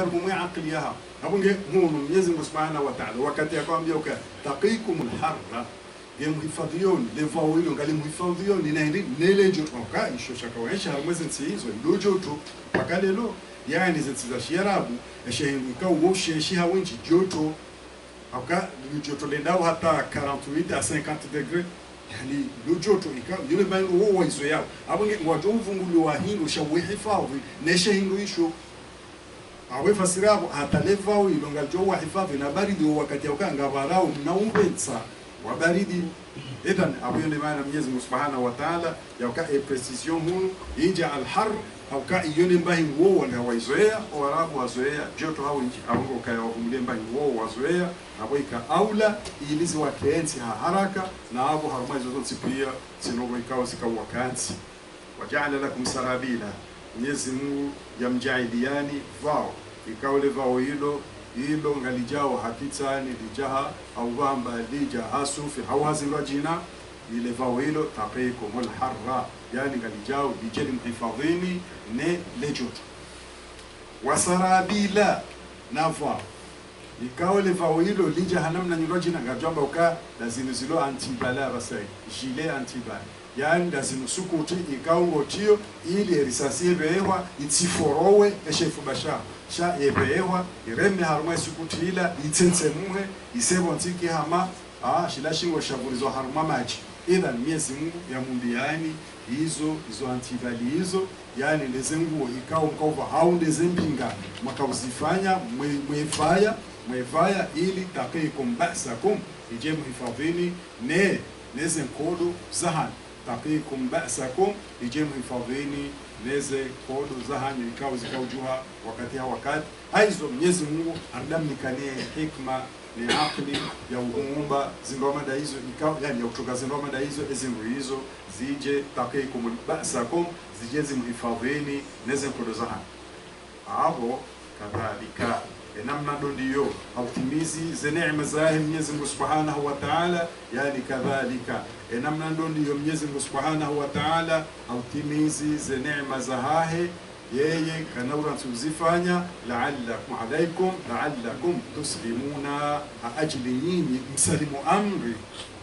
karumwe akili yaha abunge Mungu Mwenyezi Mungu Subhanahu wa Ta'ala wakati akwambia uka taqikumul harra yemhifadhioni levao hilo ngalimhifadhioni na nele joto ka isho shakawaisha mwezi nsizo ilo joto pakalelo yani zinsiza shirabu eshehinduka uwoshe shiha wenji joto aka joto lendao hata 48 à 50 degrés yani lo joto ika yule bango wo izo yao abunge ngwajo uvungulu wa hingo shawehifadhi neshe hingo isho awe fasirabu hata levao hilo ngajo wa hifadhi na baridi wakati ukanga barao na umbensa wa baridi idhan abuyone maana Mwenyezi Mungu Subhanahu wa Ta'ala yauka precision hunu ija al-har au ka yone mbahi wo na waizoea warabu wazoea joto hao nchi abungo kaya wahumile mbahi wo wazoea aboika aula ilizi wa kenzi haraka na abo haruma zote pia sinogo ikao sikawa kanzi waja'ala lakum sarabila Mwenyezi Mungu yamjailiani vao ikao le vao hilo ngalijao hakitani lijaha au bamba lija hasufi hawazilwa jina ile vao hilo taqikumul harra yani ngalijao lijeli mhifadhini ne lejoto wasarabila nafa ikawa le vao hilo lija hanamna nyulwa jina ngajamba uka lazima zilo antibala basai gilet antibala yani lazima sukuti ikawa ngotio ili risasi bewa itiforowe eshefu bashar sha ebewa ireme haruma sukutila itsensemuhe isebontiki hama shilashingo shavurizo haruma maji idhan Mwenyezi Mungu yamumbiani hizo antivali hizo yani lezenguo ikao mkova haundeze mbinga makauzifanya mwefaya ili taqikum ba'sakum ije muhifadhini neze nkodo zahan taqikum ba'sakum ije muhifadhini neze kodo zahanyo ikao zikaujuha wakati aizo Mwenyezi Mungu ardamnikanie hikma ni akili ya uumba zindoma hizo ikao yani ya kutoka zindoma hizo ezingu hizo zije taqikum ba'sakum zije zimhifadhini neze kodo zahanyo abo kadhalika namna dondiyo hautimizi ze neema za Mwenyezi Mungu Subhanahu wa Ta'ala yani kadhalika namna dondiyo Mwenyezi Mungu Subhanahu wa Ta'ala hautimizi ze neema za hahe yeye kanaura tuzifanya la'allakum tuslimuna ajli nyinyi msalimu amri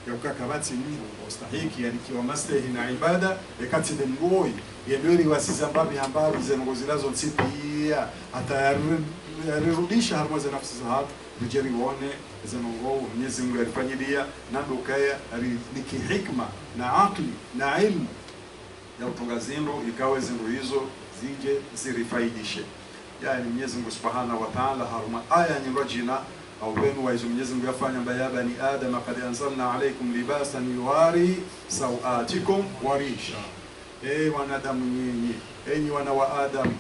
ya ukakabati Mungu ustahiki yani kiwa maslahi na ibada yakati de ngoi yendori wasizambabi ambabi zenongozilazo nsipia atarudisha harma za nafsi za hapo bijeri wone zenongo Mwenyezi Mungu alifanyilia na dokaya niki hikma na akli na ilmu ya utunga zindo ikawe zindo hizo zije zirifaidishe yani Mwenyezi Mungu Subhanahu wa Ta'ala harma aya nyingine au wenu waizo Mwenyezi Mungu yafanya bayaba ni Adam qad anzalna alaykum libasan yuwari sawatikum warisha wanadamu nyinyi enyi wana wa Adam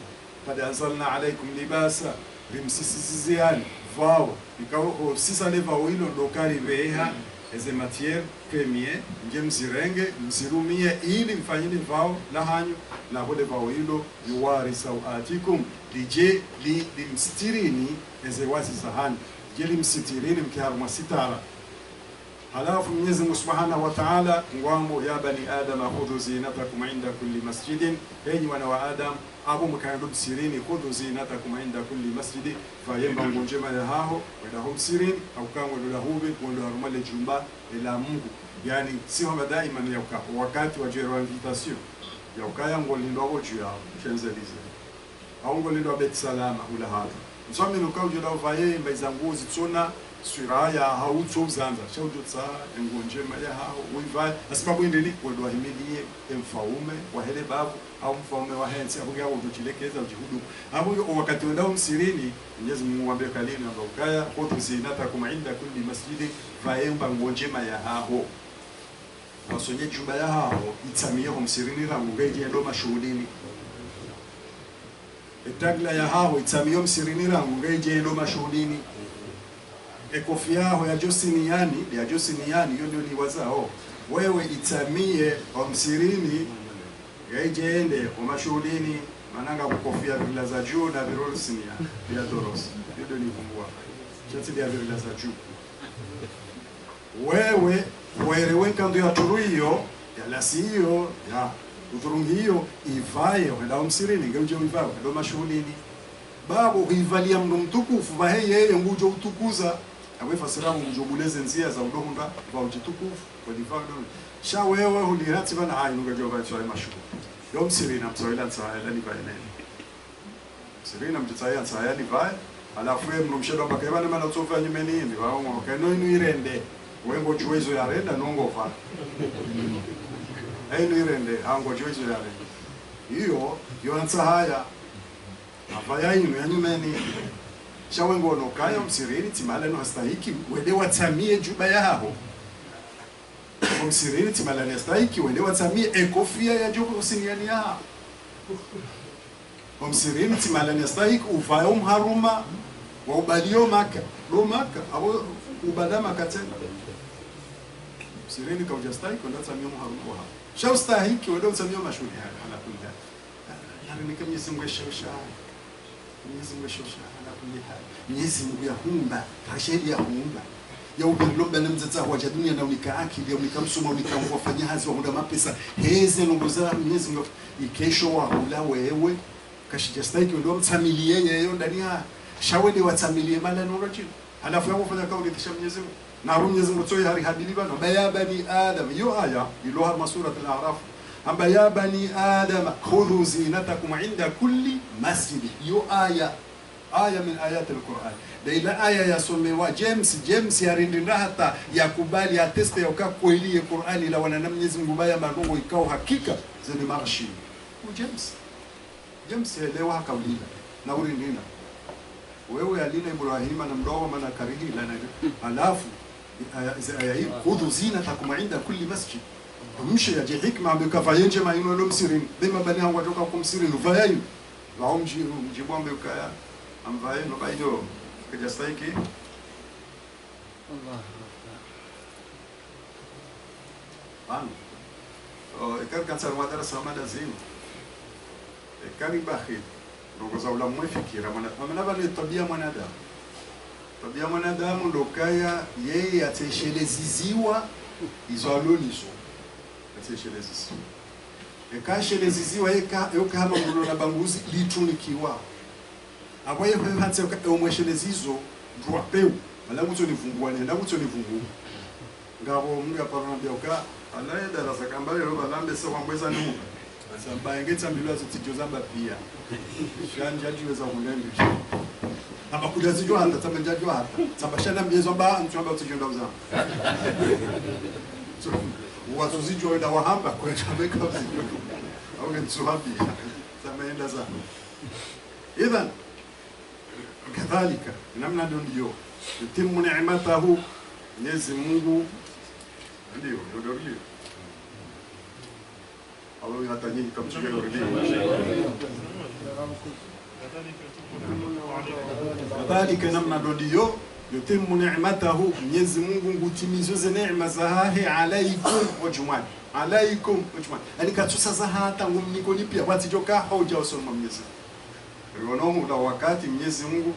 qad anzalna alaykum libasa bimsisiziani vao ikao sisa leva hilo dokari beha eze matière première nje msirenge msirumie ili mfanyeni vao la hanyo na bole vao hilo yuwari sawatikum lije limstirini eze wasi sahani jeli msitirini mkiharuma sitara halafu Mwenyezi Mungu Subhanahu wa Ta'ala ngwambo ya bani Adam khudhu zinatakum inda kulli masjidin enyi wana wa Adam abo mkaendo sirini khudhu zinatakum inda kulli masjidin fayemba ngonjema ya hao wenda hum sirini au kama wenda hube wenda harumale jumba ila Mungu yani sio daima ni wakati wa jero invitation ya ukaya ngolindo abo juu yao Champs-Élysées au ngolindo Bet Salama ula hapa msomi nukaujo la uvaye mbaiza nguzi tsona suraya hautso zanza chaudotsa engonjema ya hao uiva asibabu indeli kodwa himilie emfaume wa hele babu au mfaume wa hensi abuga udukilekeza ujihudu abuga wakati wenda msirini Mwenyezi Mungu mwambie kalini amba ukaya kotu zinata kuma inda kulli masjidi vaemba ngonjema ya hao wasonye jumba ya hao itsamia msirini rangu ngeje ndo mashuhudini etagla ya hao itsamia msirini rangu ngeje ndo mashuhudini ekofi yao ya Josiniani hiyo ndio ni wazao wewe itamie omsirini yaijende umashuhudini mananga kukofia vila za juu na virolsinia ya doros ndio ni kumbwa chati ya vila za juu wewe wereweka ndio aturuio ya lasiyo ya uturungiyo ivaye wenda omsirini ngeuje ivaye ndio mashuhudini babo hivalia mndo mtukufu vahe yeye ngujo utukuza awe fasira ngujo buleze nzia za udohunda va ujitukufu kwa divado sha wewe hulirati bana hayi nugajo va tsai mashu yom sirina mtsoila tsaya ni vaene sirina mtsoya tsaya ni vai alafu yeye mnomshedo bakayana mana tsofa nyumeni ndi wao ngokeno inu irende wengo juwezo ya renda nongofa inu irende hango juwezo ya renda hiyo yoanza haya afaya inu yanyumeni shawengo nokayo msirini timala no hastahiki wede watamie juba yao msirini timala no hastahiki wede watamie ekofia ya juba usiniani yao msirini timala no hastahiki uvayo mharuma wa ubalio maka do maka abo ubadama katena msirini kaujastahiki wede watamie mharuma sha ustahiki wede watamie mashuri ala kulli yani Mwenyezi Mungu shosha Mwenyezi Mungu shosha ala kulli hal Mwenyezi Mungu yahumba rashidi yahumba ya ubirlomba namzata wa dunia na unika akili unika msoma unika wafanya hazi wa muda mapesa heze nongoza Mwenyezi Mungu ikesho wa hula wewe kashijastahiki ndio mtamilie yeye ndani ya shawede watamilie mala noroji halafu yako fanya kauli kisha Mwenyezi Mungu na Mwenyezi Mungu toyi hari hadili bana baya bani adam yo aya iloha masura al-a'raf amba ya bani adam khudhu zinatakum inda kulli masjid yo aya min ayat al-Qur'an da ila aya yasomewa James yarindinda hata yakubali ateste ya kweli Qur'ani la wana Mwenyezi Mungu baya manongo ikao hakika zeni marshi James elewa kaulila na urindina wewe alina Ibrahima na mdogo maana karihi la alafu aya hii khudhu zinatakum inda kulli masjid mshi ya hikma amekafayenje maino lo msirini bema bani hangu watoka kumsirini uvayayo wao mjibombe ukaya amvaye no bayo kujastahiki Allah bana ikar kansa wadara samada zima ikari bakhil ndio za ulamu fikira maana bali tabia mwanadamu ndo kaya yeye atesheleziziwa izoloniso atesheleziziwa ekasheleziziwa eka hama mulo na banguzi litunikiwa abaye kwa hatse omweshelezizo ndwa peu alamuto nivungua nenda muto nivungu ngabo mungu aparana byoka alaye darasa kambale ro balambe so kwambeza numu samba ngeta mbilwa zitijozamba pia shanja jiweza kulembe aba kudazijwa hata tamejajwa hata sabashana mjezo ba mchamba utijenda uzama so watu zijwa wenda wahamba kwa chameka uzijwa au nitsuhabi samaenda za idhan kadhalika namna ndio yutimu ni'matahu Mwenyezi Mungu ndio Allah yatanyini kamchike ndio kadhalika namna ndio yutimu ni'matahu Mwenyezi Mungu ngutimizoze neema zahahi alaikum wajumani yani katusa za hata ngumniko nipia watijoka hoja usoma Mwenyezi Ronomu la wakati Mwenyezi Mungu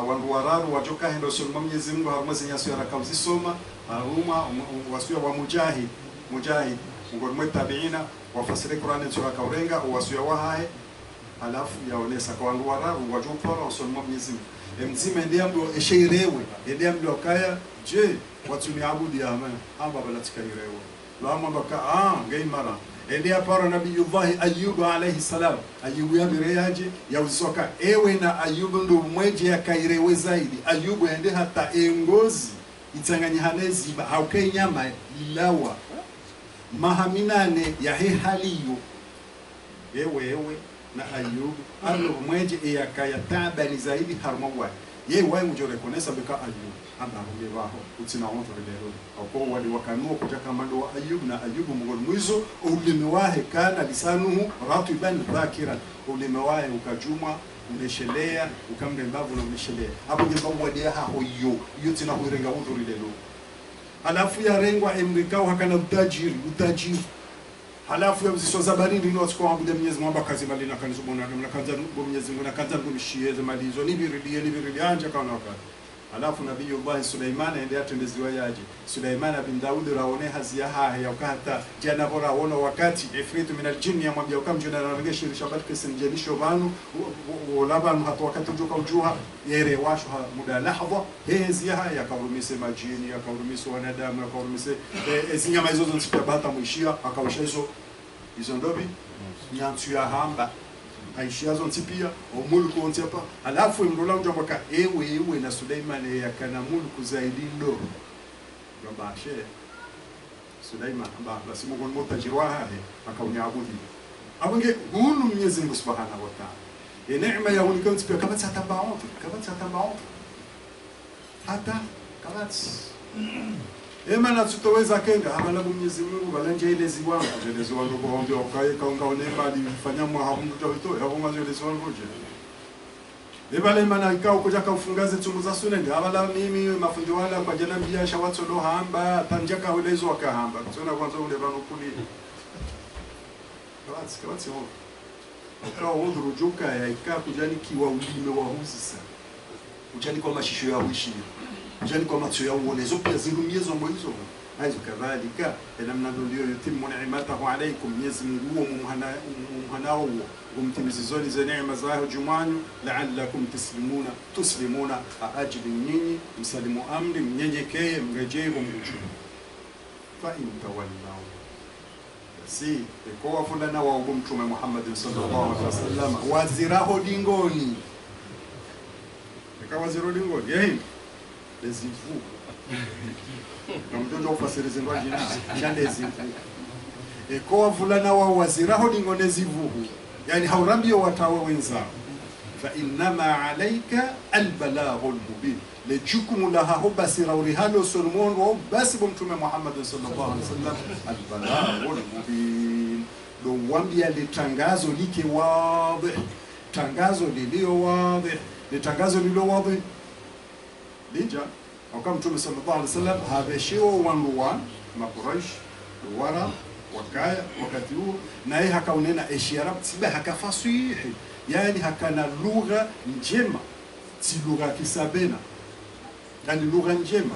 wandu wararu wajoka hendo soma Mwenyezi Mungu harumwe nyaso ya kamzisoma haruma wasuya wa mujahid ngormwe tabiina wafasire Qur'ani sura kaurenga wasuya wahae alafu yaonesa kwa wandu wararu wajopora usoma Mwenyezi Mungu mzima ndiambo eshirewe ndiambo kaya je watu ni abudi amana amba balatika irewe lama baka ngai mara ndia para nabiyullah Ayyub alayhi salam Ayyub ya mireaje ya usoka ewe na Ayyub ndo mweje ya kairewe zaidi Ayyub ende hata engozi itanganya hanezi haukai nyama ilawa mahaminane ya haliyo ewe na Ayyub alo mweje ya kaya tabani zaidi harmawa ye wai mujore konesa beka Ayyub amba rumebaho utina wonto lero ako wali wakanuo kutaka mando wa Ayyub na Ayyub mugol mwizo ulimewahe kana lisanuhu ratiban dhakiran ulimewahe ukajuma umeshelea ukambe mbavu na umeshelea hapo ndipo wadia hoyo yutina huirenga wonto lero alafu ya rengwa emrikao hakana utajiri halafu ya mziso zabari ndino kwa abuda Mwenyezi Mungu kazi mali na kanzo bona na kanza Mwenyezi Mungu na kanza ngumshie za malizo ni biridi anja kana wakati alafu Nabiyullah Suleiman ende atendeziwa yaje Suleiman bin Daud raone hazia hahe yakata jana bora wona wakati ifritu min aljinn yamwambia ukamjona naregesha shabat kisimjelisho banu walaban hata wakati ujuka ujuha yere washo muda lahadha hazia hahe yakarumise majini yakarumise wanadamu yakarumise ezinyama hizo zonsikia bata muishia akawisha hizo ndobi nyantu ya hamba aishiazo ntipia omulku ontiapa alafu imrola ujambaka ewe na Suleiman yakana mulku zaidi ndo gamba she Suleiman basi Mungu mutajirwa hahe akaunyaabudi abunge hunu Mwenyezi Mungu Subhanahu wa Ta'ala neema ya unikao ntipia kabati hata hata kabati ema na tutoweza kenga amala Mwenyezi Mungu balanje ile ziwangu zile ziwangu kuombe okaye kaungaone mali fanya mwahamu tawito yabonga zile ziwangu je ebale mana ikao kuja kaufungaze tumbu za sunenge abala mimi mafundi wala kwa jana biasha watu lo hamba tanjaka ulezo wakahamba tuna kwanza ule bano kuli kabati ho kwa udhuru joka ya ikaa kujani kiwa ulime wa huzisa kujani kwa mashisho ya uishi jani kwa matso ya uonezo pia zilumiezo mwizo haizo kadhalika namna ndio yutimu ni'matahu alaykum Mwenyezi Mungu mumhanao umtimizizoni za neema zao jumanyu la'allakum tuslimuna ajili nyinyi msalimu amri mnyenyekee mrejee kumjua fa in tawallaw si kwa fulana wa mtume Muhammad sallallahu alaihi wasallam waziraho dingoni waziro dingoni yeye lezivu na mtoto ufasirize ndo ajini lezivu kwa fulana wa waziraho dingoni lezivu yani haurambio watawa wenzao fa inma alayka albalaghul mubin lejukumu laha hubasi rawrihalo solomon wa basi mtume Muhammad sallallahu alaihi wasallam albalaghul mubin do wambia litangazo like wazi tangazo lilio wazi litangazo lilio wazi lija wakati mtume sallallahu alaihi wasallam habeshiwa wanruwan makuraish wara wakaya wakati huo naye hakaunena ishara tiba hakafasihi yani hakana lugha njema si lugha kisabena yani lugha njema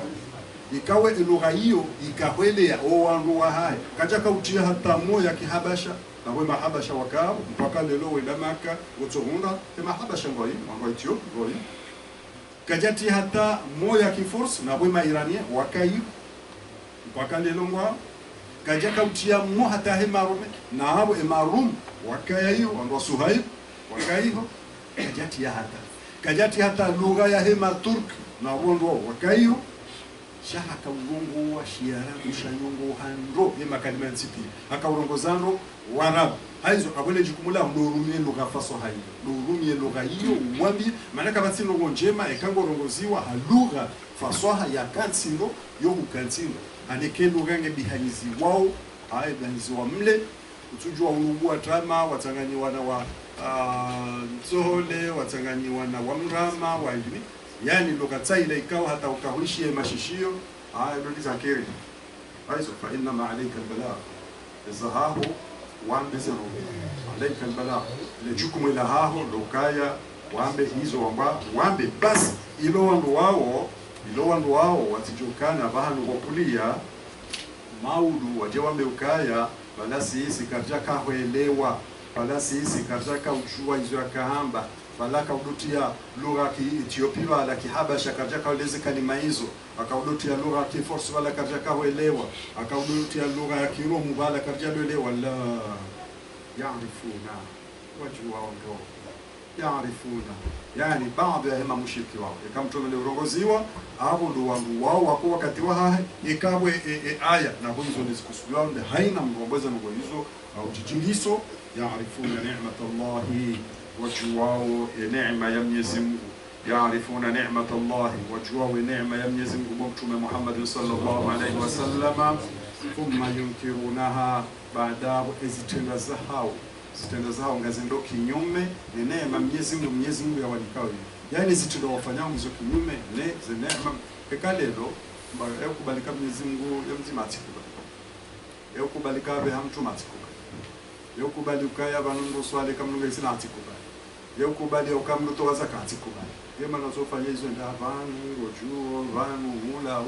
ikawe lugha hiyo ikahwelea wanruwa haya kachaka utia hata moja kihabasha na wema habasha wakao mpaka lelo wenda Maka wotohunda kama habasha ngoi ngoi Ethiopia ngoi kajati hata moja kifurs na wema Irania wakai mpaka lelo ngwa kajaka utia mo hata hemarume na habo emarum wakaya hiyo ndo Suhaib wakaiho kajati hata lugha ya hema Turk na wondo wakaiho shaha kaungongo wa shiara ushanyongo handro hema kalima nsipi akaurongozano warab haizo abole jukumula ndorumie lugha faso hayo ndorumie lugha hiyo mwambi maana kama sino njema ekango rongoziwa lugha fasoha ya kansindo yo kansindo aneke lugha nge bihanizi wao hai bihanizi wa mle utujua ulugua trama watanganyiwa na wa Zohole watanganyiwa na wamrama wa hivi yani lugha tsaile ikawa hata ukahulishie mashishio ndo dizakiri aizo fa inna ma alayka albalagh izahahu wambe zero alayka albalagh lejukumu ila haho lokaya wambe hizo wambe basi ilo wandu wao watijukana bahanu wakulia maudu waje wambe ukaya bala sisi karjaka huelewa bala sisi karjaka ujua hizo yakahamba bala kaudutia lugha ki Ethiopia wala kihabasha karjaka uleze kalima hizo akaudutia lugha ki force wala karjaka huelewa akaudutia lugha ya Kirumu wala karjaka huelewa la yaarifuna wajua wao yaarifuna yani baadhi ya hema mushiki wao kama mtume urongoziwa hapo ndo wangu wao wako wakati wa hahe ikabwe aya na hizo ndizikusudiwa ndio haina mgomboza ngo hizo au jijingiso yaarifuna ni'matallahi wajwao neema ya Mwenyezi Mungu yaarifuna ni'matallahi wajwao neema ya Mwenyezi Mungu mtume Muhammad sallallahu alaihi wasallam thumma yunkirunaha baada ezitenda zao ngazendo kinyume ni neema Mwenyezi Mungu yawalikao yani zitendo wafanyao hizo kinyume ne neema kekalelo kubalika Mwenyezi Mungu yamzima atikubali kubalika be hamtu matikubali kubali ukaya banungu swale kama nungu isina atikubali kubali ukamnu toza katikubali kama nazofanya hizo ndavanu ngojuo vanu hula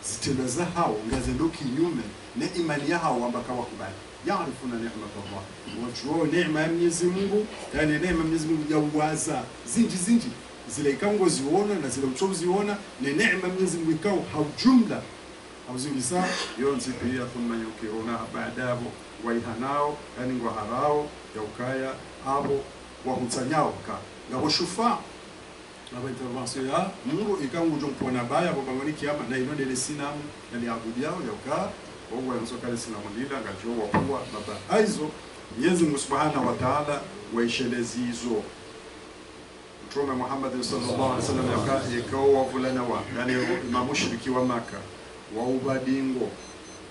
zitendo za hao ngazendo kinyume na imani yao ambaka wakubali yaarifuna neema Allah ngojuo neema ya Mwenyezi Mungu yani neema ya Mwenyezi Mungu yawaza zinji zile ikango ziona na zile uchovu ziona ni neema ya Mwenyezi Mungu ikao haujumla hauzingisa yonzi pia thumma yukiruna baadapo waihanao yani ngwaharao ya ukaya abo wahutsanyao ka ngabo shufa na intervention ya Mungu ikangu jompona baya kwa bangoni kiama na inondele sinamu yani abudiao ya uka wao yanzokale sinamu ndila ngacho wakubwa baba aizo Mwenyezi Mungu Subhanahu wa Ta'ala waishelezi hizo Mtume Muhammad sallallahu alaihi wasallam yakao wavulana wa yani mamushriki wa Maka wa ubadingo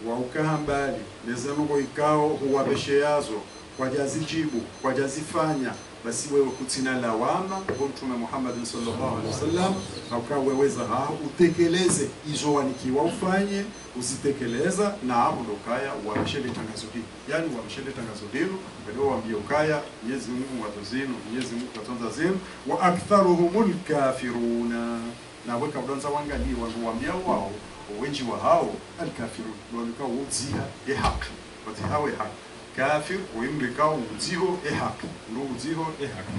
wa ukahambali nezemungo ikao huwabeshe yazo kwa jazijibu kwa jazifanya basi wewe kutina lawama kwa Mtume Muhammad sallallahu alaihi wasallam au weweza utekeleze hizo wanikiwa ufanye usitekeleza na hapo dokaya wamshele tangazo hili yani wamshele tangazo hilo ndio waambie ukaya Mwenyezi Mungu watozenu Mwenyezi Mungu katonza zenu wa aktharuhumul kafiruna na weka udonza wangali waambia wao wengi wa hao alkafirun walikao uziha haki watihawe haki kafir uimlikao uziho haki ndio uziho haki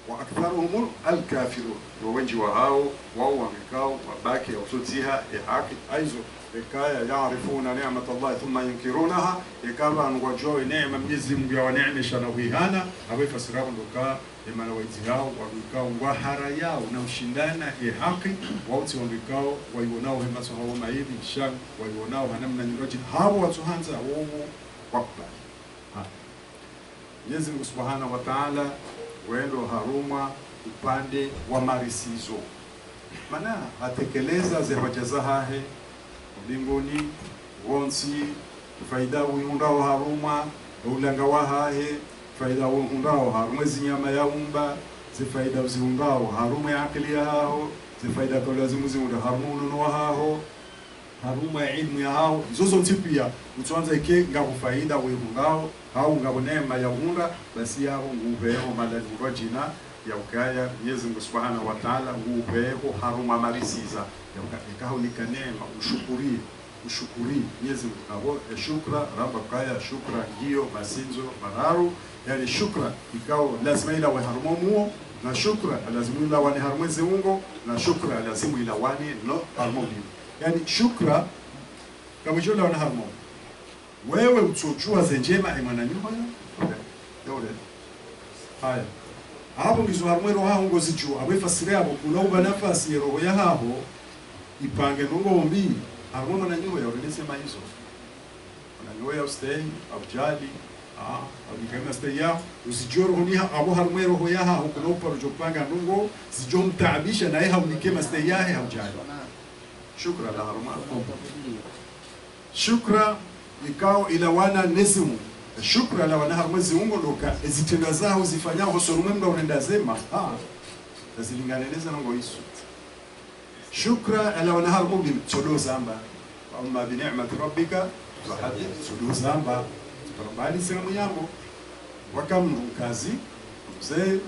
wa aktharuhum alkafirun wengi wa hao wao wamekao wabaki uziha haki aizo ekaya yaarifuna neema Allah thumma yunkirunaha ikaba ngwajoe neema Mwenyezi Mungu ya neemesha na kuihana abefasirabu ndoka emana waizihao wabikao ngwahara yao na ushindana haki wauti wabikao waionao hemaso hao maidi shang waionao hanamna nyoji hao watuhanza wao wakba Mwenyezi Mungu Subhanahu wa Ta'ala wendo haruma upande wa marisizo mana atekeleza zebajazahahe mbinguni wonsi faida uundao haruma ulanga wahahe faida uundao haruma zinyama ya umba zifaida uziundao haruma ya akili yao zifaida kwa lazima ziunda haruma unono wao haruma ya ilmu ya hao zozo tipia utuanza ike ngabo faida uundao au ngabo neema ya unda basi yao ngubeho malali rojina ya ukaya Mwenyezi Mungu Subhanahu wa Ta'ala ngubeho haruma marisiza ya ukaya nika neema ushukuri Mwenyezi Mungu abo shukra ramba kaya shukra hiyo masinzo mararu yani shukra ikao lazima ila wa harumu na shukra lazima ila wa harumwezi ungo na shukra lazima ila wani no harmoni yani shukra kama jola wana harmoni wewe utochua zenjema imana nyumba yo haya hapo ngizo harumwero hao ngozi juu abefasire abo kunaomba nafasi ya roho ya hapo ipange ngombi harumwe na nyumba ya ulisema hizo na nyumba ya stay abjali abikama stay ya usijoro honiha abo harumwe roho ya hapo kunaomba rujopanga ndungo sijomtaabisha na yeye unikema stay yahe abjali shukra la haruma shukra ikao ila wana nesimu shukra la wana harumwezi ungo loka ezitenda zao zifanyao hosorumwe mda unaenda zema tazilinganeleza nango isu shukra ala wana harumwe mtsodo zamba amma bi ni'mati rabbika fahadith tsodo zamba tukarabali sema muyambo wakam kazi mzee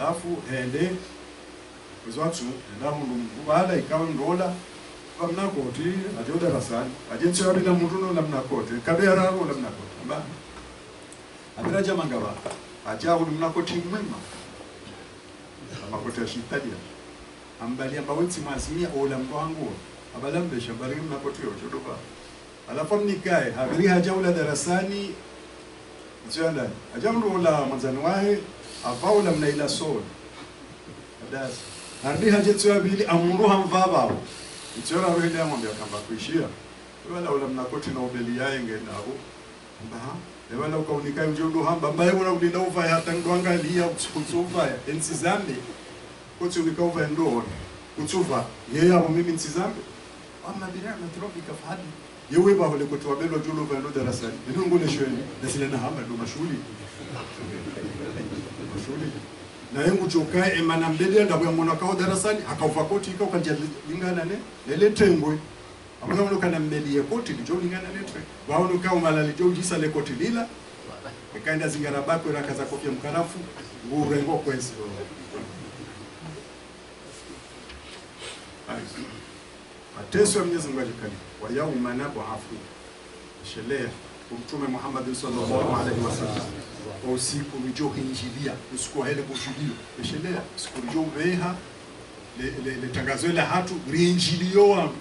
alafu ende uzwatu ndamu mbala ikawa ndola kamna koti ajoda rasani ajensi wabila muruno lamna koti kabera ro lamna koti amba abiraja mangaba ajawu lamna koti mwema amakoti ashitadia ambali amba wensi mazimia ola mbango abalambe shambari lamna koti yodoba alafu nikae habiri hajaula darasani njala ajamu la mwanzani wae afaula mna ila sol adas ardi hajetsu abili amuruha mvaba Ichora wende amwambia kamba kuishia. Wala ula mnakoti na ubeli yae ngenabo. Mba wala ukaunika njodo hamba mbaye wala ulinda uva ya tanguangalia utsuva ensizambe. Koti unikauva ndoro. Utsuva yeye abo mimi nsizambe. Amma bila matrobika fahadi. Yewe ba wale koti wabelo jolo va ndo darasani. Ndio ngole shweni. Nasile na hamba ndo mashuli. Mashuli. Na yangu chokae emana mbele ndabwe mwana kao darasani akauva koti ikao kanja lingana ne lele tengwe amuna kana mbele ya koti lijo lingana ne tre bawo kao malali jo jisa le koti lila ikaenda zingara bako ila kaza kofia mkarafu ngurengo kwezi mateso ya Mwenyezi Mungu alikali wa yauma nab'athu shelea Mtume Muhammad sallallahu alaihi wasallam usiku mjohi injilia usiku hele kujudio shelea usiku mjohi veha le tangazo la hatu rinjilio wangu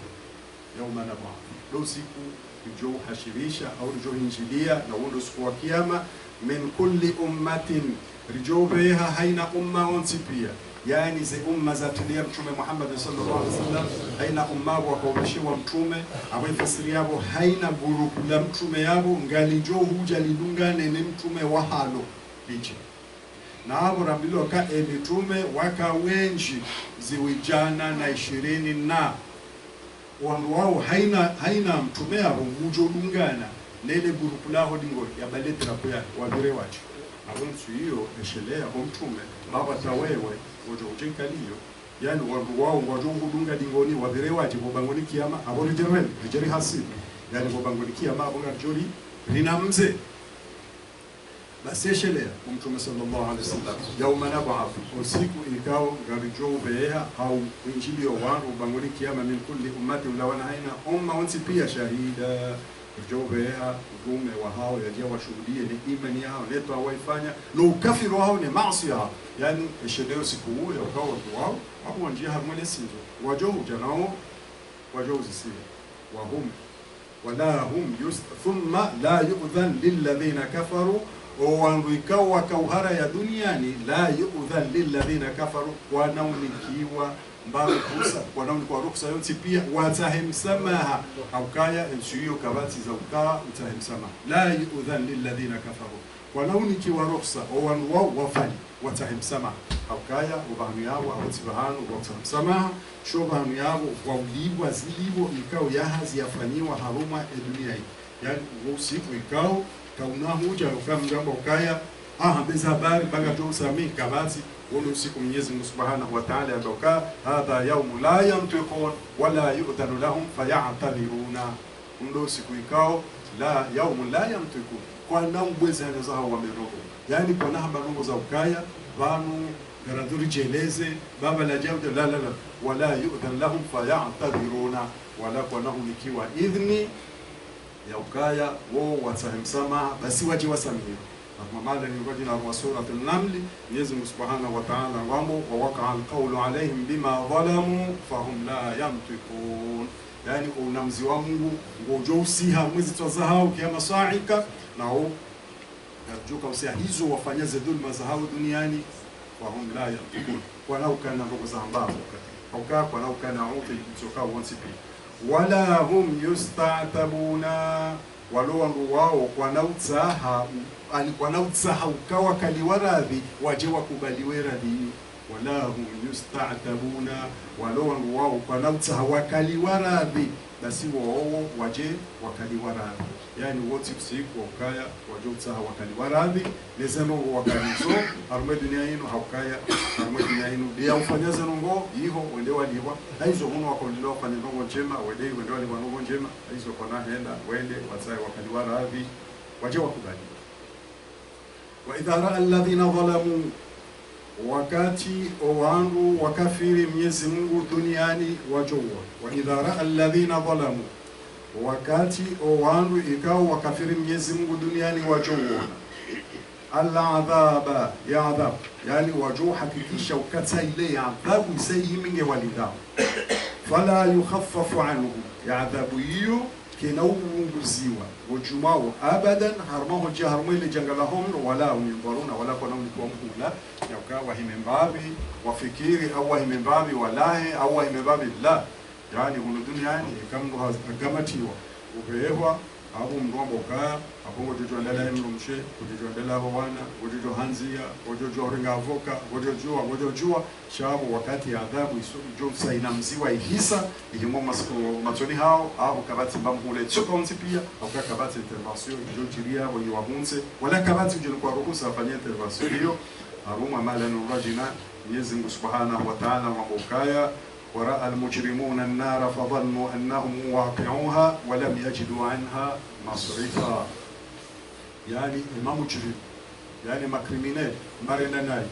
yauma nab'athu do siku mjohi hashirisha au mjohi injilia na undo siku wa kiyama min kulli ummatin rijoveha haina umma wonsipia yani ze umma za tulia Mtume Muhammad sallallahu alaihi wasallam haina umma wa kaubishiwa mtume awefasiri yabo haina gurupu la mtume yabo ngalijo huja lidungane ni mtume wa halo lichi na abo rambilo ka mitume waka wenji ziwijana na 20 na wao haina mtume yabo mujo dungana nele gurupu lao dingo ya baleti na kuya wabire wacho abonsu hiyo eshelea kwa mtume baba tawewe wojo ujenkaliyo yani wandu wao ngojungu dunga dingoni wabire wacho bobangoni kiyama aboni jerwen rijeri hasibu yani bobangoni kiyama abona jori linamze basi eshelea mtume sallallahu alaihi wasallam yauma nab'athu usiku ikao ngarijo beha au injili wa wandu bangoni kiyama min kulli ummati ulawana haina umma wansi pia shahida Jobeha utume wa hao yaje washuhudie ni imani yao leto hawaifanya no ukafiru hao ni maasi yao yani shedeo siku hiyo ukao wao hapo njia hamwele sizo wajo janao wajo zisia wahum wala hum thumma la yu'dhan lilladhina kafaru wanruikao wakauhara ya duniani la yu'dhan lilladhina kafaru wanaunikiwa mbao kusa wanaoni kwa ruksa yonsi pia watahimsamaha au kaya ensuyo kabati za ukaa utahimsamaha la yu'dhan lilladhina kafaru wanaoni kiwa ruksa wao wafali watahimsamaha au kaya ubahanu yao au tibahanu watahimsamaha shobahanu yao waulibwa zilibo ikao yahazi yafaniwa haruma dunia hii yani usiku ikao kauna huja ukamjamba ukaya beza habari baga tu sami kabati wono usiku Mwenyezi Mungu Subhanahu wa Ta'ala adoka hadha yawm la yantiqun wala yu'dhanu lahum faya'tadiruna ndo siku ikao la yawm la yantiqun kwa nambweza zao wameroho yani kwa namba rongo za ukaya vanu garaduri jeleze baba la jawda la wala yu'dhan lahum faya'tadiruna wala kwa nahu nikiwa idhni ya ukaya wao watahimsama basi waje wasamia mamala ni ngoji na sura an-naml Mwenyezi Mungu Subhanahu wa Ta'ala ngamo wa waqa al-qawlu alayhim bima zalamu fahum la yantiqun yani unamzi wa Mungu ngojo usiha mwezi tuzahau kiama saika nao narjuka usia hizo wafanyaze dhulma za hao duniani fahum la yantiqun walau kana rogo za ambao au kwa lau kana uti kutoka wansipi wala hum yustatabuna walongo wao wanautsaha ukawa kaliwaradhi waje wakubaliwe radhi wala hum yustatabuna walongo wao wanautsaha wakaliwaradhi basi wao waje wakaliwaradhi yani wote usiku wakaya waje utsaha wakaliwaradhi lezeno wakalizo arme dunia yenu haukaya arme dunia yenu dia ufanyaza nongo hiyo wende waliwa hizo huno wakondoa fanya nongo njema wende waliwa nongo njema hizo kona henda wende watsai wakaliwaradhi waje wakubali wa idha ra'a alladhina zalamu wakati owangu wakafiri Mwenyezi Mungu duniani wajowa wa idha ra'a alladhina zalamu wakati owangu ikao wakafiri Mwenyezi Mungu duniani wajowa al-adhaba ya adhab yani wajo hakikisha ukata ile ya adhabu isayiminge walidao fala yukhaffafu anhu ya adhabu hiyo kinauunguziwa wajumao abadan harmahu jaharmu ile jangalahum wala minbaruna wala kuna mkuamkula yakawa himembabi wafikiri au himembabi walahi au himembabi la yani huno duniani kama agamatiwa ubewa abu mgombo ka abu jojo ndala mrumshe jojo ndala wana jojo hanzia jojo ringa avoka jojo shabu wakati adhabu iso jo inamziwa ihisa ihimo matoni hao au kabati mbamule choka pia au kabati intervention jo jiria wa wahunze wala kabati jo kwa ruhusa afanye intervention hiyo aruma mala nurajina Mwenyezi Mungu Subhanahu wa Ta'ala mabukaya ورأى المجرمون النار فظنوا أنهم واقعوها ولم يجدوا عنها مصرفا yani mamujrim, yani makriminal marenda naye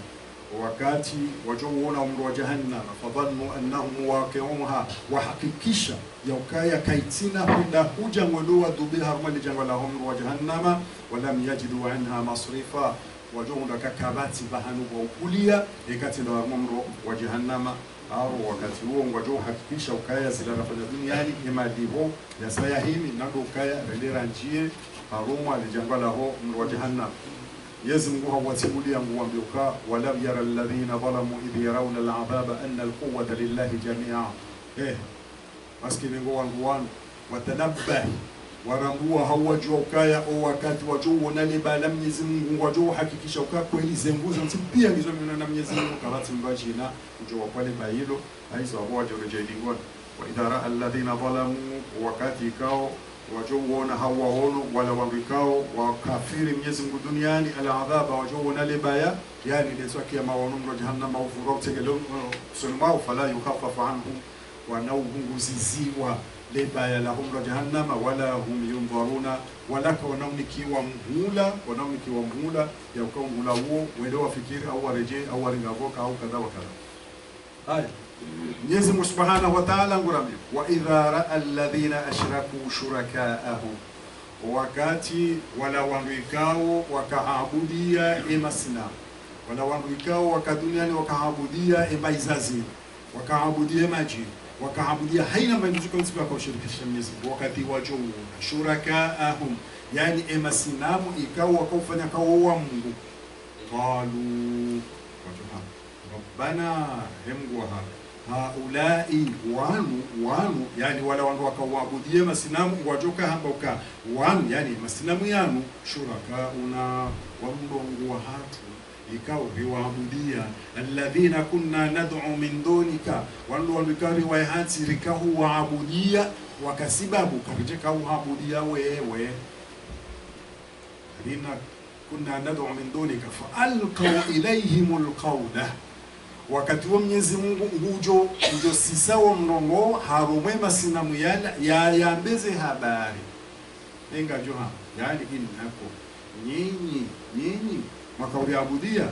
wakati wajouona umru wa jahannam fadhannu annahum waqi'uha wa hakikisha yaukaya kaitina hunda huja ngolua dubiha harmali jangwa la umru wa jahannama walam yajidu anha masrifa wajounda kakabati bahanu wa ukulia ikati ndo umru wa jahannama au wakati huo ngwajo hakikisha ukaya zilarafanya duniani imadiho ya saya himi nando ukaya relera njie harumu alijangwa la umru wa jahannam Mwenyezi Mungu hawatibulia nguambiuka walam yara alladhina zalamu idh yarawna al'adhaba anna al-quwwata lillahi jami'a maskini ngo wangu watanabbah warambua hawajua ukaya au wakati wajua nani bala Mwenyezi Mungu wajua hakikisha ukaya kweli zenguza mtipia ngizo na Mwenyezi Mungu kabati mbajina ujua pale bailo aizo hawaje rejelingwa wa idha ra'a alladhina zalamu wakati ikao wajouona hawaono wala wangikao wakafiri Mwenyezi Mungu duniani al-adhaba wajouona lebaya yani leswaki ya maono mro jahannama ufuro tegelo sunma fala yukhaffafu anhum wa nauhunguziziwa lebaya la mro jahannama wala hum yunzaruna wala wanaunikiwa mhula ya ukaungula huo wende wafikiri au wareje au waringavoka au kadha wa kadha. Haya Mwenyezi Mungu Subhanahu wa Ta'ala ngurambia wa idha ra'a alladhina ashraku shurakaahum wakati wala wanduikao wakaabudia emasina wala wanduikao wakaduniani wakaabudia ebaizazi wakaabudia maji wakaabudia haina mbanduko nsiba kwa shirikisha Mwenyezi Mungu wakati wajo shurakaahum yani emasinamu ikao wakaufanya kao wa Mungu qalu Rabbana hemgwa haulai wanu yani wala wandu wakawabudie masinamu wajoka hambauka wanu yani masinamu yanu shuraka una wambongu wa hatu ikao riwabudia alladhina kunna nad'u min dunika wandu ikari wa hati rikahu waabudia wakasibabu karijeka waabudia wewe alladhina kunna nad'u min dunika fa alqaw ilayhimul qawla wakati wa Mwenyezi Mungu ngujo sisawo mnongo harumwe masinamu yambeze habari nenga joha yani inako nyinyi makauri abudia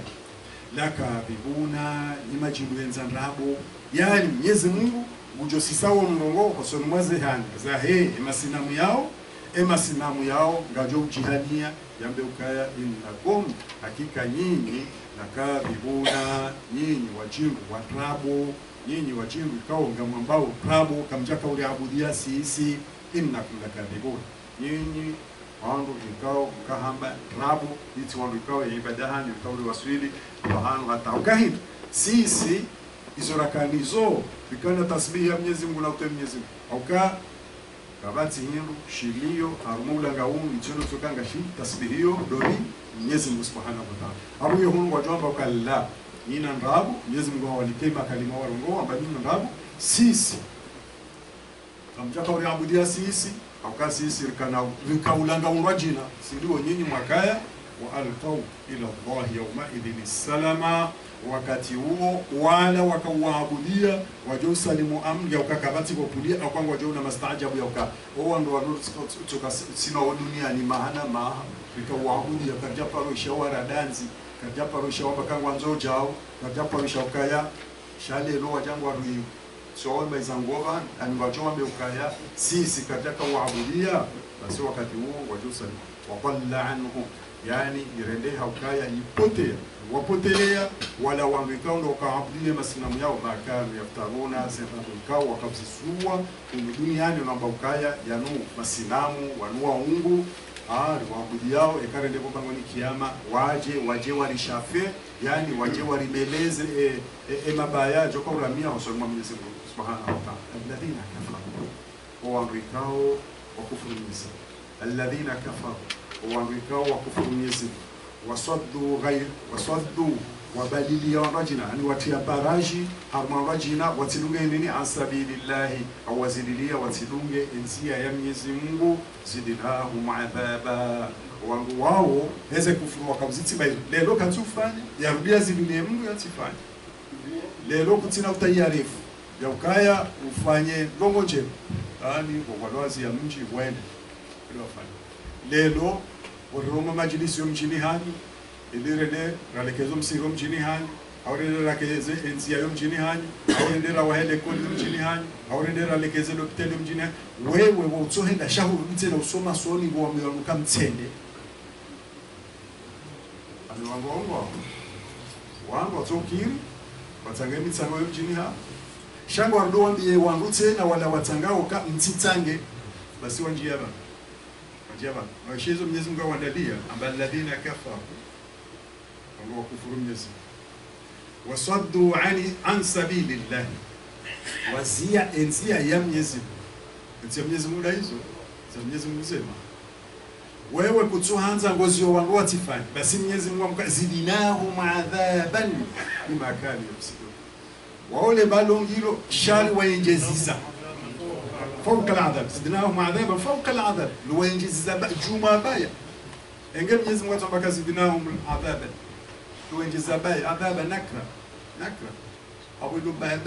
lakadhibuna nimajibu enzandrabo yani Mwenyezi Mungu ngujo sisawo mnongo hosonwaze hanga zahe emasinamu yao ngajo jihania yambe ukaya inakom hakika nyinyi nakadhibuna nyinyi wajiru watrabo nyinyi wajiru kao ngamambao trabo kamjaka ule abudia sisi innakum lakadhibuna nyinyi wandu ikao kahamba trabo iti wandu ikao ibadahani ikao waswili wahanu hata ukahidu sisi izorakanizo bikana tasbihi ya Mwenyezi Mungu na utoe Mwenyezi Mungu auka kabati hindu shilio harumula ngaungu itono tukanga shi tasbihio dori Mwenyezi Mungu Subhanahu wa Ta'ala abu yohunu wajomba ukalla nina ndabu Mwenyezi Mungu walikema kalima warongo amba nina ndabu sisi kamjaka uri abudia sisi auka sisi rikaulanga unwajina sindiwo nyinyi mwakaya wa alqaw ila Allah yawma idhin salama wakati huo wala wakauabudia wajou salimu amri ya ukakabati kupudia au kwangu wajou na mastaajabu ya uka owa ndo wanuru tuka sina dunia ni mahana vikauabudia kajapa roisha wara danzi kajapa roisha wamba kangwa nzojao kajapa roisha ukaya shale lo wajangu warui soomba izangova ani wajoma be ukaya sisi kajaka waabudia basi wakati huo wajou salimu waqalla anhu yani irende haukaya ipotea wapotelea wala wangikao ndo kaabudia masinamu yao makanu yaftaruna zefakao wakabzisua duniani namba ukaya yanu masinamu wanua ungu waabudia yao ekarende kubangoni kiyama waje warishafe yani waje warimeleze mabaya joka uramia hosoma Mwenyezi Mungu Subhanahu wa Ta'ala alladhina kafaru wangikao wakufuru Mwenyezi alladhina kafaru wangikao wakufuru Mwenyezi waswaddu wabadili ya rajina ani watia baraji harma rajina watilunge nini asabilillahi au wazililia watilunge enzia ya Mwenyezi Mungu zidnahum adhaba wangu wao heze kufuru wakabziti bayo lelo katufanya yarudia zidunie Mungu yatifanya lelo kutina utayarifu ya ukaya ufanye gongo njema ani kwa walwazi ya mji wende lelo waroma majlisi mjini hani ilirede ralekezo msiro mjini hani aurede rakeze enzia yo mjini hani aurede wahele kodi mjini hani aurede ralekeze dokiteli mjini hani wewe wotsohenda shahu mtena usoma soni bo mwamuka mtsende ani wangu watsokiri watsange mitsango yo mjini ha shango wardo wambiye wangu tena wala watsangao ka mtitsange basi wanjia ba washizo Mwenyezi Mungu awandalia ambao alladhina kafaru wa kufuru Mwenyezi wasaddu an sabilillah wazia enzia ya Mwenyezi Mungu hizo za Mwenyezi Mungu sema wewe kutsuhanza ngozi yo wangu watifani basi Mwenyezi Mungu amkazidinahu adhaban bima kanu yafsidun waole balongilo shari wayenjeziza فوق العذاب زدناهم عذابا فوق العذاب لو ينجز جوما بايا انجم Mwenyezi Mungu atambaka zidnahum adhaba lو ينجز بايا adhaba nakra abudu ba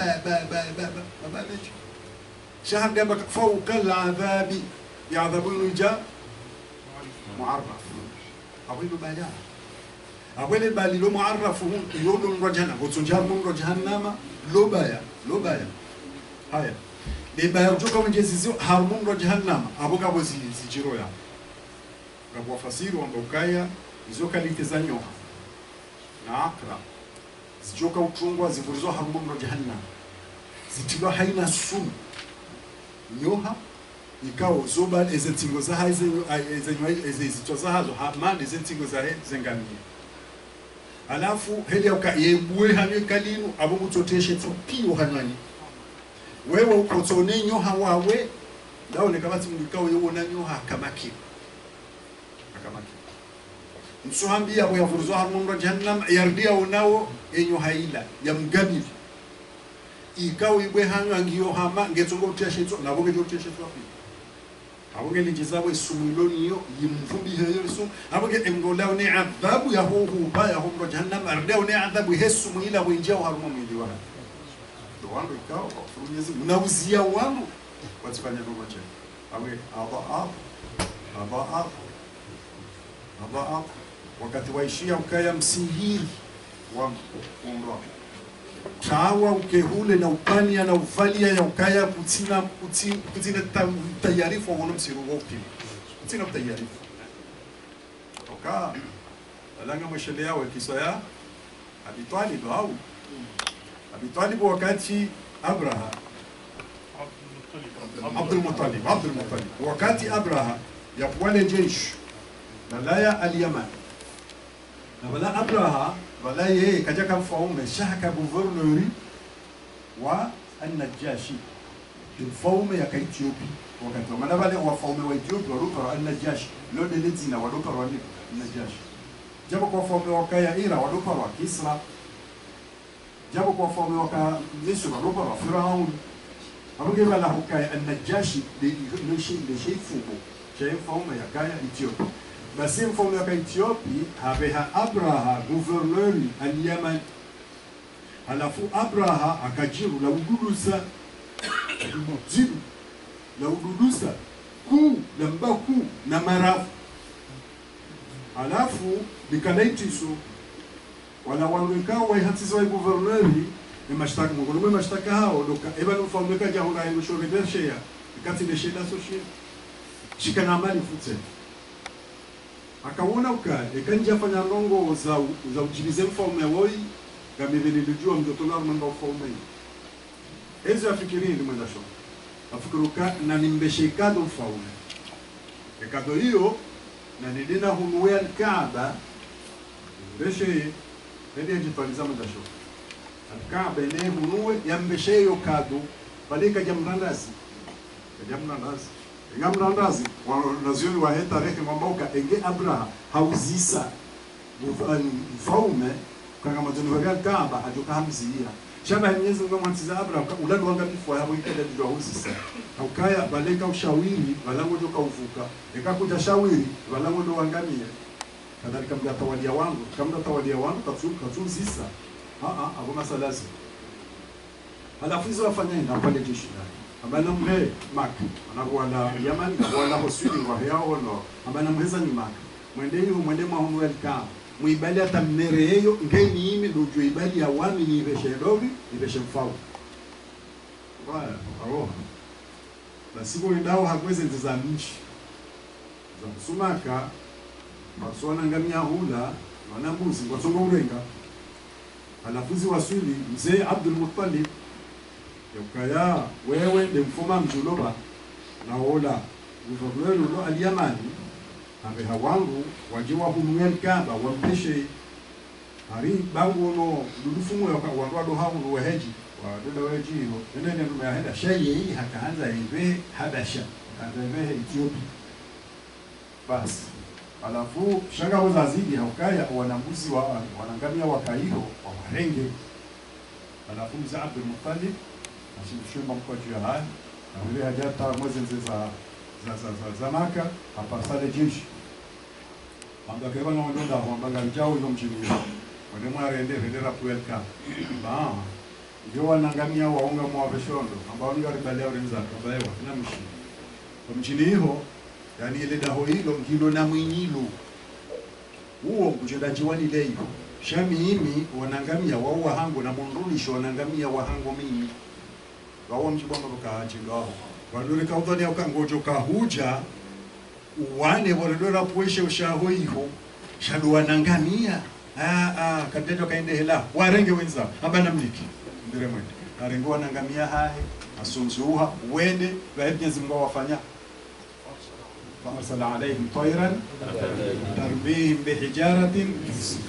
شهر جنبك فوق العذاب يعذبون جاء معرف abudu baja abele bali lo muarrafuhum yulun rajana gotunjarum rajhanama lo baya haya Beba yujoka mjezizio harmun ro jahannam aboga bozi zijiroya ngabo wafasiri wamba ukaya izo kalite za nyoha na akra zijoka utungwa zivurizwa harmun ro jahannam zitilwa haina sumu nyoha ikao zoba ezentingo za haize ezitwa za hazo hamande ezentingo za zengamia alafu heli yebue hanwe kalinu abogu toteshe topio hanwani wewe ukotone nyoha wawe daone kabati mlikao yona nyoha akamaki msuhambi ya yavuruzo harmun jahannam yardia unao enyoha ila ya mgabili ikao ibwe hanyo angiyo hama ngetongo utesheto naboge utesheto api aboge lijizabwe sumiloni yo yimvumbi heyo so aboge emgolao ni adhabu ya huhu baya humro jahannam ardia ni adhabu hesu mwila wenjao harmun miliwa wangu ikao Mwenyezi unauzia wangu watifanya ndogo cheni awe adhaab wakati waishia ukaya msihiri wangu umro tawa ukehule na upania na uvalia ya ukaya kutina tayarifu wono msiru wopi kutina tayarifu toka alanga mweshele yao kisa ya Abi Talib au Abi Talib wakati Abraha Abdul Muttalib wakati Abraha yapwale jeshi balaya al-Yaman na bala Abraha bala yeye kaja kamfaume shahaka guvernori wa an-Najashi mfaume ya Ethiopia wakati maana wale wafaume wa Ethiopia waruka an-Najashi lo delezina waruka wa Najashi japo kwa wafaume wa Kaira waruka wa Kisra japo kwa wafaume wa Misri waruka wa Firaun abuge bala hukaya an-Najashi de sheifubo sheifaume ya Kaya Ethiopia basi mfaume ya Ethiopia habeha Abraha guvernori al-Yaman halafu Abraha akajiru la ududusa jiru la ududusa ku la mbaku na marafu halafu bikalaitiso wala wanwekao waihatizo wa guvernori ni mashtaka mungu mashtaka hao doka eba mfaume kaja huna iloshorebeshea ikati de sheda soshi shikana mali futse akaona ekanja fanya ndongo za ujilize mfaume woi gamebelelijua mtoto na mwanga ufaume ezo afikiri ni mwenda shona afikiruka na nimbeshe kado mfaume kado hiyo na nidina hunuwe al-Kaaba mbeshe ndio jitwaliza mwenda shona al-Kaaba ene hunuwe yambeshe hiyo kado balika jamrandazi ngamrandazi wanazioni wa tarehe mwambauka enge Abraha hauzisa mfaume kanga majoni wa Kaaba ajoka hamzia shaba Mwenyezi Mungu mwantiza Abraha ulalo wanga bifwa hapo ikada ndio hauzisa ukaya baleka ushawiri balango joka uvuka ikakuja shawiri balango ndo wangamia kadhalika mja tawalia wangu kama tawalia wangu tatuzisa hapo masalazi halafu hizo wafanya na pale jeshi abana mhe Maka anakuwa na Yaman wala hosuli wa yao no abana mheza ni Maka mwende mahunu elkam muibali hata mmere yeyo ngeni ime dojo ibali ya wami ni iveshe dobi iveshe mfau wala aroha basi kwa ndao hakweze za mchi za msumaka basona ngamia hula wana mbuzi kwa songo urenga alafuzi wasuli mzee Abdul Muttalib yokaya wewe de mfuma mjuloba na ola uvogwelo lo aliyamani ambe hawangu wajiwa humwel kamba wampeshe hari bangu no dudufumu ya wanwa do hawo weheji wa dola weji no nene ndo yaenda sheye hakaanza ive habasha akaanza Ethiopia basi alafu shanga wazazidi haukaya wanambuzi wa wanangamia wakaiho wa marenge alafu mzee Abdul Muttalib ashimshimba mkwa juu ya hali na wile hajata mwezi za Maka hapa sale jeshi anga keba na wonda wambanga njao hizo mchini wale mwarende rendera kuelka ba ndio wanangamia waunga mwa beshondo ambao ni garibalea urenza kabaewa na mshi kwa mchini hiyo yani ile daho hilo ngilo na mwinyilo huo kujenda jiwani leo shami himi wanangamia wao wahango na mundulisho wanangamia wahango mimi wao mjibongo kaaje ngao wadole kaudhani ukangojo kahuja uwane borodora pueshe ushaho hiho shadu wanangamia kadetwa kaende hela warenge wenza abana mliki ndire mwende arengo wanangamia hahe asumzuha wende waebnyezi mwa wafanya فأرسل عليهم طيرا ترميهم بحجارة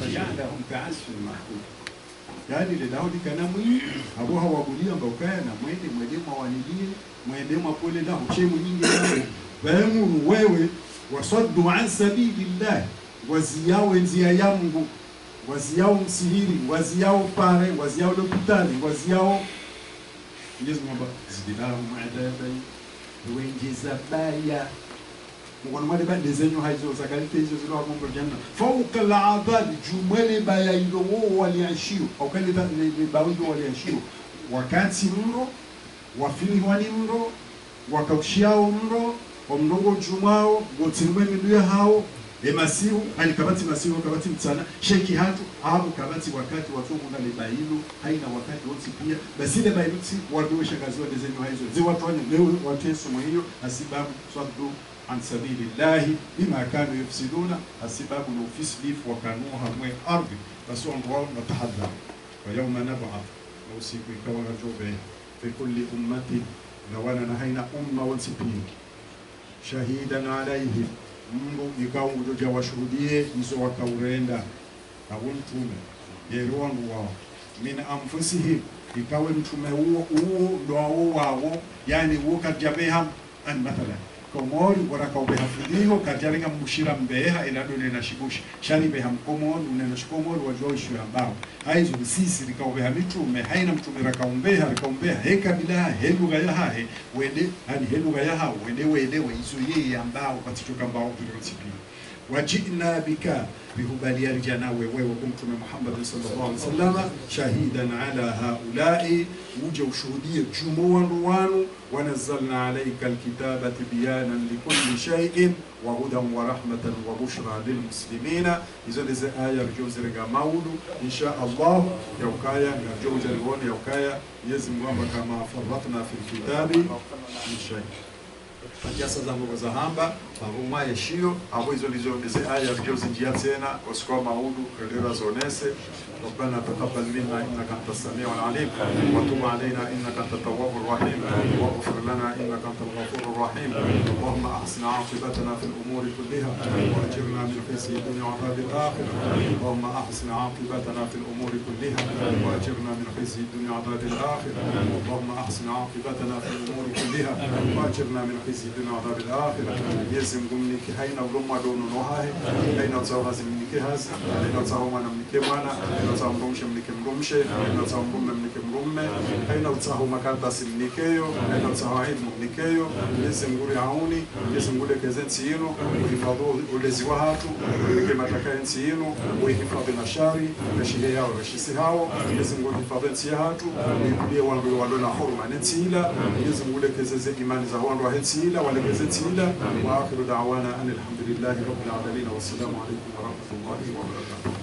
فجعلهم كعصف مأكول yani ile daudi kana mwi abo hawabulia mbokaya na mwende mwanilie mwende mwapole da uchemu nyingi nawe baemu wewe wasaddu an sabilillah waziyao njia ya Mungu waziyao msihiri waziyao pare waziyao hospitali waziyao Mwenyezi Mungu zidinao maadabai wengiza baya mwana mwale ba desenyo haizo zakalite hizo zilo hapo mjanna fauka al'adad jumale baya ilo wao waliashio au kale ni bawido waliashio wakati mro wafili wani mro wakaushao mro omndongo jumao gotimwe miduya hao emasihu alikabati masihu kabati mtsana sheki hatu hapo kabati wakati watu kuna lebailo haina wakati wote pia basi ile bailo si watu shakaziwa desenyo haizo zi watu wani leo watu yesu hiyo asibabu swadu عن سبيل الله بما كانوا يفسدون السباب الفسد وكانوها من أرض فسوء الله نتحدى ويوم نبعث نوسيك كون جوبه في كل أمة لو أنا نهينا أمة والسبين شهيدا عليهم mungu ikaunguja washuhudie hizo wakaurenda awuntume yeruangu wao min anfusihim ikawe mtume huo ndo wao yani huo kajabeha an mathalan komori waraka ubehafudiho kajaringa mbushira mbeha inadone na shibusha shari beha mkomori unena shikomori wajoishu ambao haizo sisi likaobeha mitume haina mtume rakaumbeha rakaumbeha heka bila heluga ya hae wende hani heluga ya hao wende izo yeye ambao patichoka ambao bilotipia wajina bika bihubali aljana wewe kumtume Muhammad sallallahu alaihi wasallam shahidan ala haula'i uje ushuhudie jumu wanu ونزلنا عليك الكتاب تبيانا لكل شيء وهدى ورحمة وبشرى للمسلمين إذا لذا آية رجوز رجع مولو إن شاء الله يوكايا رجوز الون يوكايا يزم كما فرطنا في الكتاب من شيء Pajasa za Mungu za hamba, pavuma yeshio, abo hizo lizo aya rjozi njia tena, osikwa maudu, kadira zonese, ربنا تقبل منا إنك أنت السميع العليم وتب علينا إنك أنت التواب الرحيم واغفر لنا إنك أنت الغفور الرحيم اللهم أحسن عاقبتنا في الأمور كلها وأجرنا من خزي الدنيا وعذاب الآخرة اللهم أحسن عاقبتنا في الأمور كلها وأجرنا من خزي الدنيا وعذاب الآخرة اللهم أحسن عاقبتنا في الأمور كلها وأجرنا من خزي الدنيا وعذاب الآخرة يزم قمنك هين ولما دون نوهاي هين تصوها زمنك هز هين تصوها منك وانا نتصاهم رمشة منك مرمشة نتصاهم رمة منك مرمة هين نتصاهم مكانتا سمنكيو هين نتصاهم عيد منكيو يسم قولي عوني يسم قولي كزين سيينو ويحفظوه ولزوهاتو ولكي متكاين سيينو ويحفظ نشاري نشيهيا ورشيسيهاو يسم قولي حفظين سيهاتو ويقولي والوالونا حرمة نتسيلا يسم قولي كزين إيمان زهوان روحين tsila walegeze tsila wa akhiru da'wana anil hamdulillahi rabbil alamin wa assalamu alaykum wa rahmatullahi wa barakatuh.